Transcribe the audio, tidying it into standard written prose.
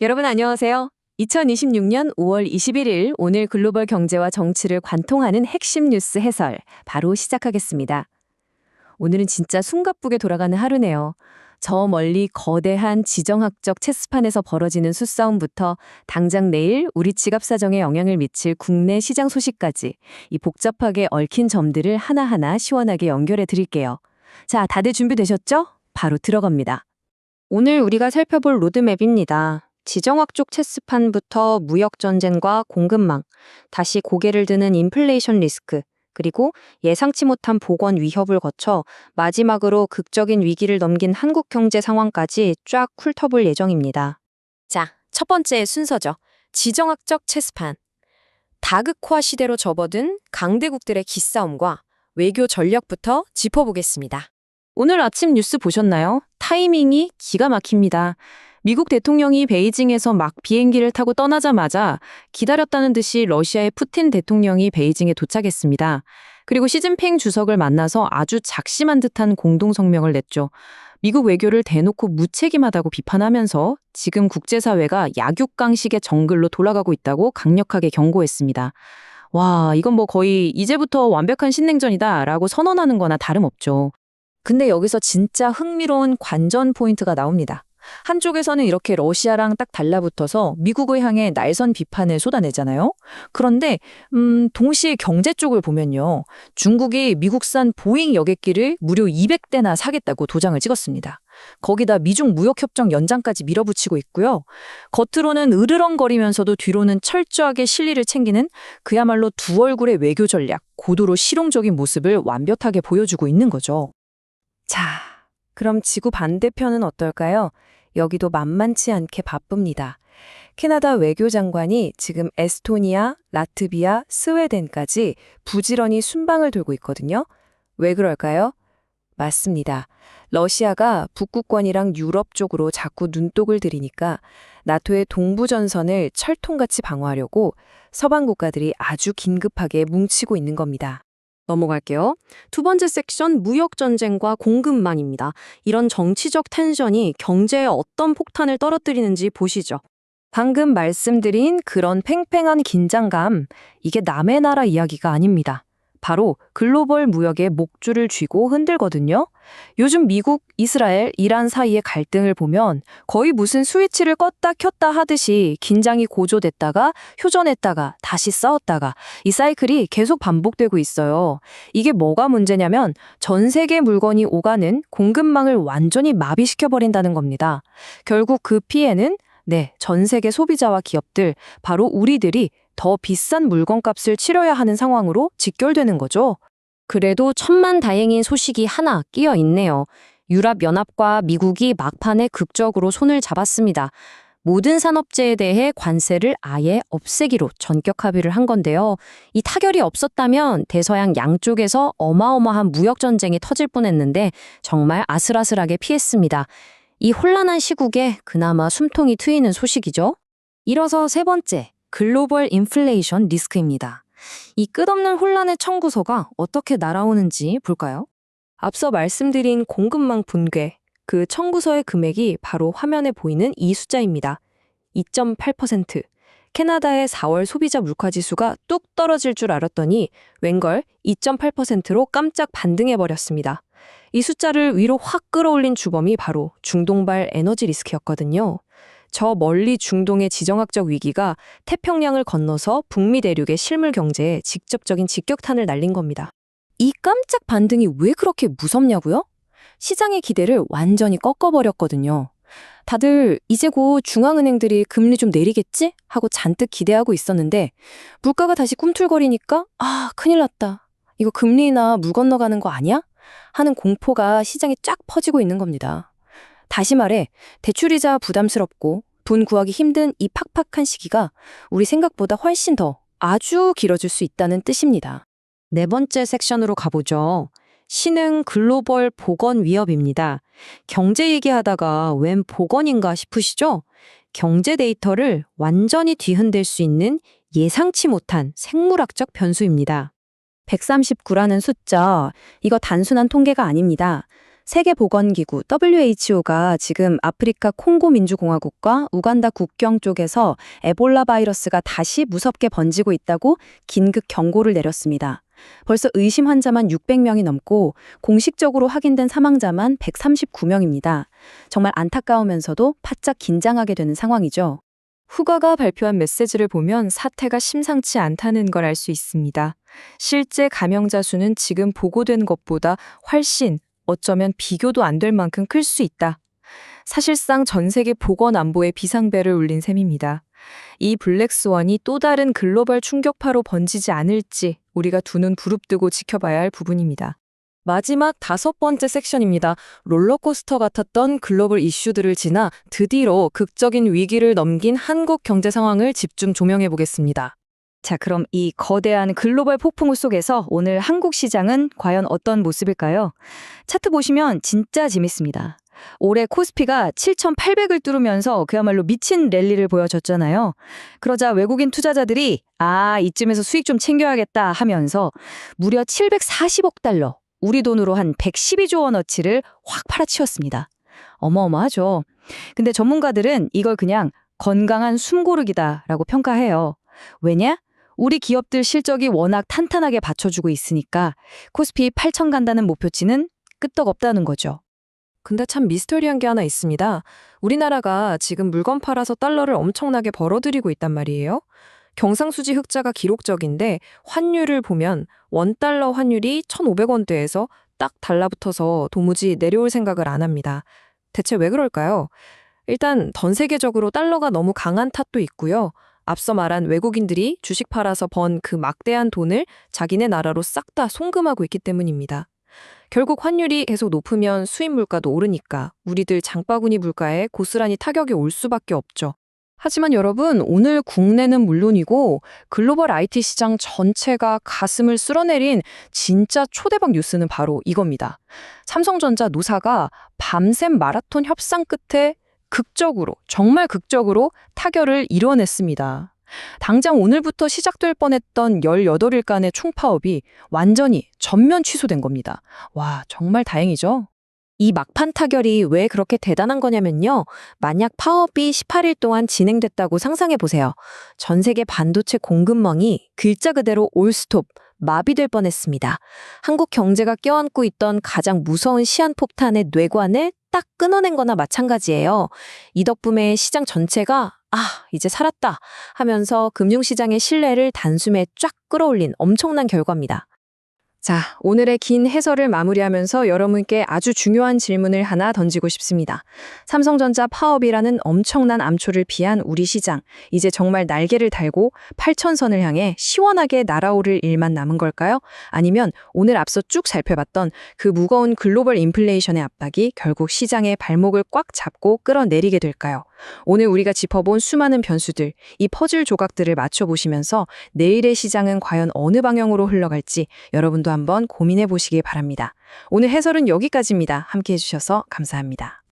여러분 안녕하세요. 2026년 5월 21일 오늘 글로벌 경제와 정치를 관통하는 핵심 뉴스 해설 바로 시작하겠습니다. 오늘은 진짜 숨가쁘게 돌아가는 하루네요. 저 멀리 거대한 지정학적 체스판에서 벌어지는 수싸움부터 당장 내일 우리 지갑 사정에 영향을 미칠 국내 시장 소식까지 이 복잡하게 얽힌 점들을 하나하나 시원하게 연결해 드릴게요. 자, 다들 준비되셨죠? 바로 들어갑니다. 오늘 우리가 살펴볼 로드맵입니다. 지정학적 체스판부터 무역전쟁과 공급망, 다시 고개를 드는 인플레이션 리스크, 그리고 예상치 못한 보건 위협을 거쳐 마지막으로 극적인 위기를 넘긴 한국 경제 상황까지 쫙 훑어볼 예정입니다. 자, 첫 번째 순서죠. 지정학적 체스판. 다극화 시대로 접어든 강대국들의 기싸움과 외교 전략부터 짚어보겠습니다. 오늘 아침 뉴스 보셨나요? 타이밍이 기가 막힙니다. 미국 대통령이 베이징에서 막 비행기를 타고 떠나자마자 기다렸다는 듯이 러시아의 푸틴 대통령이 베이징에 도착했습니다. 그리고 시진핑 주석을 만나서 아주 작심한 듯한 공동성명을 냈죠. 미국 외교를 대놓고 무책임하다고 비판하면서 지금 국제사회가 약육강식의 정글로 돌아가고 있다고 강력하게 경고했습니다. 와, 이건 뭐 거의 이제부터 완벽한 신냉전이다라고 선언하는 거나 다름없죠. 근데 여기서 진짜 흥미로운 관전 포인트가 나옵니다. 한쪽에서는 이렇게 러시아랑 딱 달라붙어서 미국을 향해 날선 비판을 쏟아내잖아요. 그런데 동시에 경제 쪽을 보면요. 중국이 미국산 보잉 여객기를 무려 200대나 사겠다고 도장을 찍었습니다. 거기다 미중 무역협정 연장까지 밀어붙이고 있고요. 겉으로는 으르렁거리면서도 뒤로는 철저하게 실리를 챙기는 그야말로 두 얼굴의 외교 전략, 고도로 실용적인 모습을 완벽하게 보여주고 있는 거죠. 자, 그럼 지구 반대편은 어떨까요? 여기도 만만치 않게 바쁩니다. 캐나다 외교장관이 지금 에스토니아, 라트비아, 스웨덴까지 부지런히 순방을 돌고 있거든요. 왜 그럴까요? 맞습니다. 러시아가 북구권이랑 유럽 쪽으로 자꾸 눈독을 들이니까 나토의 동부전선을 철통같이 방어하려고 서방 국가들이 아주 긴급하게 뭉치고 있는 겁니다. 넘어갈게요. 두 번째 섹션 무역전쟁과 공급망입니다. 이런 정치적 텐션이 경제에 어떤 폭탄을 떨어뜨리는지 보시죠. 방금 말씀드린 그런 팽팽한 긴장감, 이게 남의 나라 이야기가 아닙니다. 바로 글로벌 무역의 목줄을 쥐고 흔들거든요. 요즘 미국, 이스라엘, 이란 사이의 갈등을 보면 거의 무슨 스위치를 껐다 켰다 하듯이 긴장이 고조됐다가 휴전했다가 다시 싸웠다가 이 사이클이 계속 반복되고 있어요. 이게 뭐가 문제냐면 전 세계 물건이 오가는 공급망을 완전히 마비시켜버린다는 겁니다. 결국 그 피해는 전 세계 소비자와 기업들, 바로 우리들이 더 비싼 물건값을 치러야 하는 상황으로 직결되는 거죠. 그래도 천만다행인 소식이 하나 끼어 있네요. 유럽연합과 미국이 막판에 극적으로 손을 잡았습니다. 모든 산업재에 대해 관세를 아예 없애기로 전격 합의를 한 건데요. 이 타결이 없었다면 대서양 양쪽에서 어마어마한 무역전쟁이 터질 뻔했는데 정말 아슬아슬하게 피했습니다. 이 혼란한 시국에 그나마 숨통이 트이는 소식이죠. 이어서 세 번째. 글로벌 인플레이션 리스크입니다. 이 끝없는 혼란의 청구서가 어떻게 날아오는지 볼까요? 앞서 말씀드린 공급망 붕괴, 그 청구서의 금액이 바로 화면에 보이는 이 숫자입니다. 2.8%. 캐나다의 4월 소비자 물가지수가 뚝 떨어질 줄 알았더니 웬걸 2.8%로 깜짝 반등해버렸습니다. 이 숫자를 위로 확 끌어올린 주범이 바로 중동발 에너지 리스크였거든요. 저 멀리 중동의 지정학적 위기가 태평양을 건너서 북미 대륙의 실물 경제에 직접적인 직격탄을 날린 겁니다. 이 깜짝 반등이 왜 그렇게 무섭냐고요? 시장의 기대를 완전히 꺾어버렸거든요. 다들 이제 곧 중앙은행들이 금리 좀 내리겠지? 하고 잔뜩 기대하고 있었는데 물가가 다시 꿈틀거리니까 큰일 났다. 이거 금리나 물 건너가는 거 아니야? 하는 공포가 시장에 쫙 퍼지고 있는 겁니다. 다시 말해 대출이자 부담스럽고 돈 구하기 힘든 이 팍팍한 시기가 우리 생각보다 훨씬 더 아주 길어질 수 있다는 뜻입니다. 네 번째 섹션으로 가보죠. 신흥 글로벌 보건 위협입니다. 경제 얘기하다가 웬 보건인가 싶으시죠? 경제 데이터를 완전히 뒤흔들 수 있는 예상치 못한 생물학적 변수입니다. 139라는 숫자, 이거 단순한 통계가 아닙니다. 세계보건기구 WHO가 지금 아프리카 콩고 민주공화국과 우간다 국경 쪽에서 에볼라 바이러스가 다시 무섭게 번지고 있다고 긴급 경고를 내렸습니다. 벌써 의심 환자만 600명이 넘고 공식적으로 확인된 사망자만 139명입니다. 정말 안타까우면서도 바짝 긴장하게 되는 상황이죠. 후가가 발표한 메시지를 보면 사태가 심상치 않다는 걸 알 수 있습니다. 실제 감염자 수는 지금 보고된 것보다 훨씬, 어쩌면 비교도 안 될 만큼 클 수 있다. 사실상 전 세계 보건안보에 비상벨을 울린 셈입니다. 이 블랙스완이 또 다른 글로벌 충격파로 번지지 않을지 우리가 두 눈 부릅뜨고 지켜봐야 할 부분입니다. 마지막 5번째 섹션입니다. 롤러코스터 같았던 글로벌 이슈들을 지나 드디어 극적인 위기를 넘긴 한국 경제 상황을 집중 조명해 보겠습니다. 자, 그럼 이 거대한 글로벌 폭풍우 속에서 오늘 한국 시장은 과연 어떤 모습일까요? 차트 보시면 진짜 재밌습니다. 올해 코스피가 7,800을 뚫으면서 그야말로 미친 랠리를 보여줬잖아요. 그러자 외국인 투자자들이 이쯤에서 수익 좀 챙겨야겠다 하면서 무려 740억 달러, 우리 돈으로 한 112조 원어치를 확 팔아치웠습니다. 어마어마하죠. 근데 전문가들은 이걸 그냥 건강한 숨고르기다라고 평가해요. 왜냐? 우리 기업들 실적이 워낙 탄탄하게 받쳐주고 있으니까 코스피 8천 간다는 목표치는 끄떡없다는 거죠. 근데 참 미스터리한 게 하나 있습니다. 우리나라가 지금 물건 팔아서 달러를 엄청나게 벌어들이고 있단 말이에요. 경상수지 흑자가 기록적인데 환율을 보면 원달러 환율이 1,500원대에서 딱 달라붙어서 도무지 내려올 생각을 안 합니다. 대체 왜 그럴까요? 일단 전 세계적으로 달러가 너무 강한 탓도 있고요. 앞서 말한 외국인들이 주식 팔아서 번 그 막대한 돈을 자기네 나라로 싹 다 송금하고 있기 때문입니다. 결국 환율이 계속 높으면 수입 물가도 오르니까 우리들 장바구니 물가에 고스란히 타격이 올 수밖에 없죠. 하지만 여러분, 오늘 국내는 물론이고 글로벌 IT 시장 전체가 가슴을 쓸어내린 진짜 초대박 뉴스는 바로 이겁니다. 삼성전자 노사가 밤샘 마라톤 협상 끝에 극적으로, 정말 극적으로 타결을 이뤄냈습니다. 당장 오늘부터 시작될 뻔했던 18일간의 총파업이 완전히 전면 취소된 겁니다. 와, 정말 다행이죠? 이 막판 타결이 왜 그렇게 대단한 거냐면요. 만약 파업이 18일 동안 진행됐다고 상상해 보세요. 전 세계 반도체 공급망이 글자 그대로 올스톱, 마비될 뻔했습니다. 한국 경제가 껴안고 있던 가장 무서운 시한폭탄의 뇌관을 딱 끊어낸 거나 마찬가지예요. 이 덕분에 시장 전체가 이제 살았다 하면서 금융시장의 신뢰를 단숨에 쫙 끌어올린 엄청난 결과입니다. 자, 오늘의 긴 해설을 마무리하면서 여러분께 아주 중요한 질문을 하나 던지고 싶습니다. 삼성전자 파업이라는 엄청난 암초를 피한 우리 시장, 이제 정말 날개를 달고 8천선을 향해 시원하게 날아오를 일만 남은 걸까요? 아니면 오늘 앞서 쭉 살펴봤던 그 무거운 글로벌 인플레이션의 압박이 결국 시장의 발목을 꽉 잡고 끌어내리게 될까요? 오늘 우리가 짚어본 수많은 변수들, 이 퍼즐 조각들을 맞춰보시면서 내일의 시장은 과연 어느 방향으로 흘러갈지 여러분도 한번 고민해 보시기 바랍니다. 오늘 해설은 여기까지입니다. 함께 해주셔서 감사합니다.